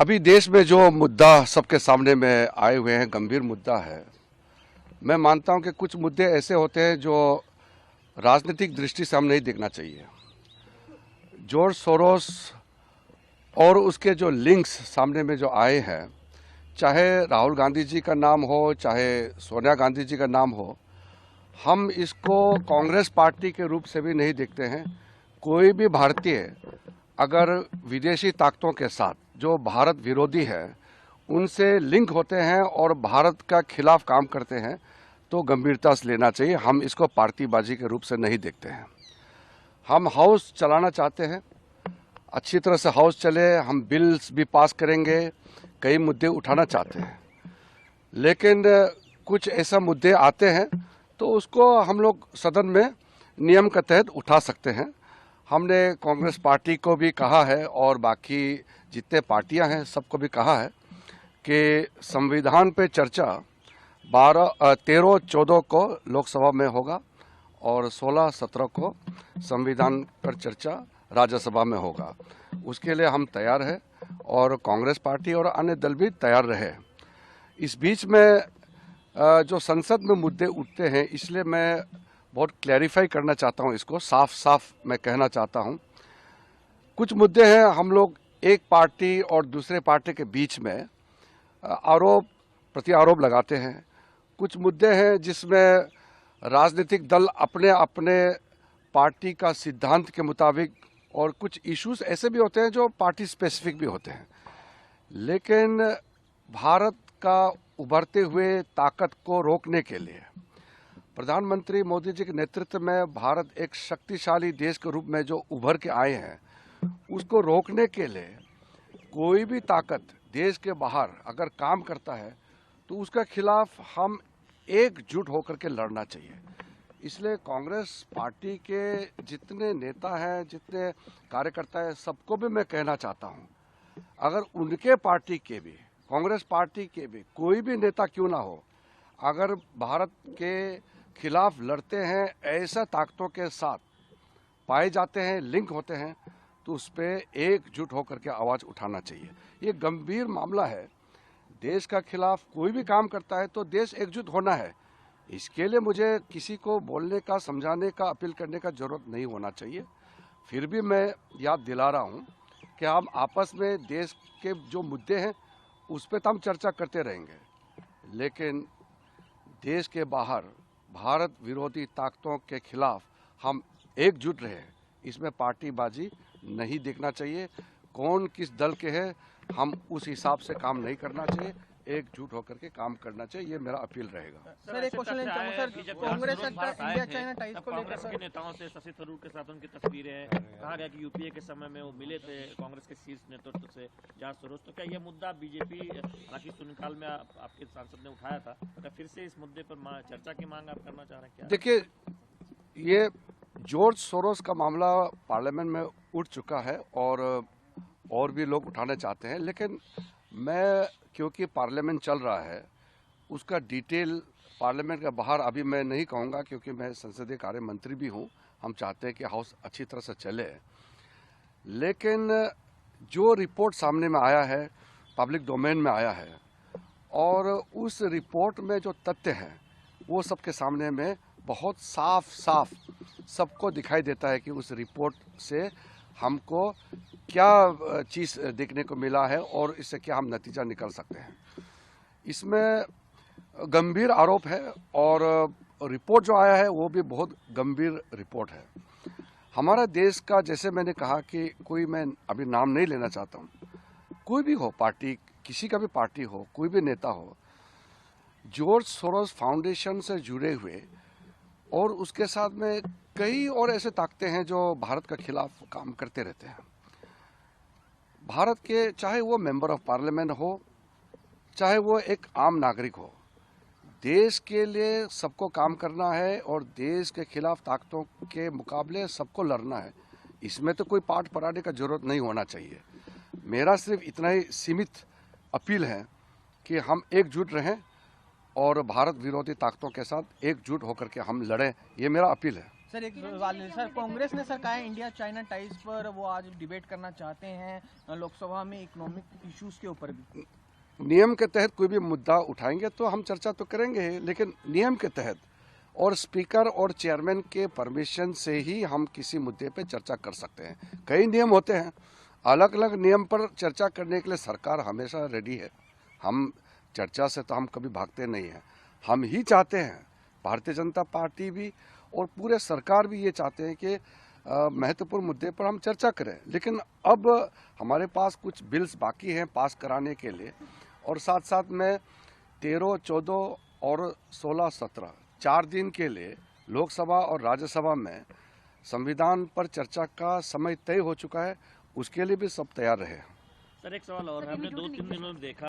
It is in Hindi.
अभी देश में जो मुद्दा सबके सामने में आए हुए हैं, गंभीर मुद्दा है। मैं मानता हूं कि कुछ मुद्दे ऐसे होते हैं जो राजनीतिक दृष्टि से हम नहीं देखना चाहिए। जॉर्ज सोरोस और उसके जो लिंक्स सामने में जो आए हैं, चाहे राहुल गांधी जी का नाम हो, चाहे सोनिया गांधी जी का नाम हो, हम इसको कांग्रेस पार्टी के रूप से भी नहीं देखते हैं। कोई भी भारतीय अगर विदेशी ताकतों के साथ जो भारत विरोधी है उनसे लिंक होते हैं और भारत का खिलाफ काम करते हैं तो गंभीरता से लेना चाहिए। हम इसको पार्टीबाजी के रूप से नहीं देखते हैं। हम हाउस चलाना चाहते हैं, अच्छी तरह से हाउस चले, हम बिल्स भी पास करेंगे, कई मुद्दे उठाना चाहते हैं, लेकिन कुछ ऐसा मुद्दे आते हैं तो उसको हम लोग सदन में नियम के तहत उठा सकते हैं। हमने कांग्रेस पार्टी को भी कहा है और बाकी जितने पार्टियां हैं सबको भी कहा है कि संविधान पे चर्चा 13-14 को लोकसभा में होगा और 16-17 को संविधान पर चर्चा राज्यसभा में होगा। उसके लिए हम तैयार हैं और कांग्रेस पार्टी और अन्य दल भी तैयार रहे। इस बीच में जो संसद में मुद्दे उठते हैं, इसलिए मैं बहुत क्लैरिफाई करना चाहता हूं, इसको साफ साफ मैं कहना चाहता हूं। कुछ मुद्दे हैं, हम लोग एक पार्टी और दूसरे पार्टी के बीच में आरोप प्रत्यारोप लगाते हैं। कुछ मुद्दे हैं जिसमें राजनीतिक दल अपने अपने पार्टी का सिद्धांत के मुताबिक, और कुछ इश्यूज ऐसे भी होते हैं जो पार्टी स्पेसिफिक भी होते हैं। लेकिन भारत का उभरते हुए ताकत को रोकने के लिए प्रधानमंत्री मोदी जी के नेतृत्व में भारत एक शक्तिशाली देश के रूप में जो उभर के आए हैं, उसको रोकने के लिए कोई भी ताकत देश के बाहर अगर काम करता है तो उसका खिलाफ हम एकजुट होकर के लड़ना चाहिए। इसलिए कांग्रेस पार्टी के जितने नेता हैं, जितने कार्यकर्ता हैं, सबको भी मैं कहना चाहता हूं, अगर उनके पार्टी के भी, कांग्रेस पार्टी के भी कोई भी नेता क्यों ना हो, अगर भारत के खिलाफ लड़ते हैं, ऐसा ताकतों के साथ पाए जाते हैं, लिंक होते हैं, तो उस पर एकजुट होकर के आवाज उठाना चाहिए। ये गंभीर मामला है। देश का खिलाफ कोई भी काम करता है तो देश एकजुट होना है। इसके लिए मुझे किसी को बोलने का, समझाने का, अपील करने का जरूरत नहीं होना चाहिए। फिर भी मैं याद दिला रहा हूं कि हम आपस में देश के जो मुद्दे हैं उस पर तो हम चर्चा करते रहेंगे, लेकिन देश के बाहर भारत विरोधी ताकतों के खिलाफ हम एकजुट रहे, इसमें पार्टीबाजी नहीं देखना चाहिए। कौन किस दल के है, हम उस हिसाब से काम नहीं करना चाहिए, एकजुट होकर के काम करना चाहिए। ये मेरा अपील रहेगा। सर, एक क्वेश्चन लेना चाहूंगा सर, कांग्रेस सरकार इंडिया चाइना टाइज को लेकर कांग्रेस के नेताओं से शशि थरूर के साथ उनकी तस्वीरें हैं। कहा गया कि यूपीए के समय में वो मिले थे कांग्रेस के शीर्ष नेतृत्व से, जॉर्ज सोरोस। तो क्या ये मुद्दा बीजेपी, हालांकि शून्यकाल में आपके सांसद ने उठाया था, तो फिर से इस मुद्दे पर चर्चा की मांग आप करना चाह रहे हैं क्या? देखिए, ये जॉर्ज सोरोस का मामला पार्लियामेंट में उठ चुका है और भी लोग उठाना चाहते हैं, लेकिन मैं, क्योंकि पार्लियामेंट चल रहा है, उसका डिटेल पार्लियामेंट के बाहर अभी मैं नहीं कहूँगा, क्योंकि मैं संसदीय कार्य मंत्री भी हूँ। हम चाहते हैं कि हाउस अच्छी तरह से चले, लेकिन जो रिपोर्ट सामने में आया है, पब्लिक डोमेन में आया है, और उस रिपोर्ट में जो तथ्य हैं वो सबके सामने में बहुत साफ साफ सबको दिखाई देता है कि उस रिपोर्ट से हमको क्या चीज़ देखने को मिला है और इससे क्या हम नतीजा निकल सकते हैं। इसमें गंभीर आरोप है और रिपोर्ट जो आया है वो भी बहुत गंभीर रिपोर्ट है। हमारा देश का, जैसे मैंने कहा कि कोई, मैं अभी नाम नहीं लेना चाहता हूँ, कोई भी हो पार्टी, किसी का भी पार्टी हो, कोई भी नेता हो, जॉर्ज सोरोस फाउंडेशन से जुड़े हुए और उसके साथ में कई और ऐसे ताकतें हैं जो भारत के खिलाफ काम करते रहते हैं। भारत के, चाहे वो मेंबर ऑफ पार्लियामेंट हो, चाहे वो एक आम नागरिक हो, देश के लिए सबको काम करना है और देश के खिलाफ ताकतों के मुकाबले सबको लड़ना है। इसमें तो कोई पाठ पढ़ाने का जरूरत नहीं होना चाहिए। मेरा सिर्फ इतना ही सीमित अपील है कि हम एकजुट रहें और भारत विरोधी ताकतों के साथ एकजुट होकर के हम लड़ें। ये मेरा अपील है। सर एक सवाल है सर, कांग्रेस ने सर कहा है इंडिया चाइना टाइज पर वो आज डिबेट करना चाहते हैं लोकसभा में इकोनॉमिक इश्यूज के ऊपर भी। नियम के तहत कोई भी मुद्दा उठाएंगे तो हम चर्चा तो करेंगे ही, लेकिन नियम के तहत और स्पीकर और चेयरमैन के परमिशन से ही हम किसी मुद्दे पे चर्चा कर सकते हैं। कई नियम होते हैं, अलग अलग नियम पर चर्चा करने के लिए सरकार हमेशा रेडी है। हम चर्चा से तो हम कभी भागते नहीं हैं। हम ही चाहते हैं, भारतीय जनता पार्टी भी और पूरे सरकार भी ये चाहते हैं कि महत्वपूर्ण मुद्दे पर हम चर्चा करें। लेकिन अब हमारे पास कुछ बिल्स बाकी हैं पास कराने के लिए, और साथ साथ में 13, 14 और 16, 17 4 दिन के लिए लोकसभा और राज्यसभा में संविधान पर चर्चा का समय तय हो चुका है। उसके लिए भी सब तैयार रहे। सर एक सवाल और, हमने 2-3 दिनों में देखा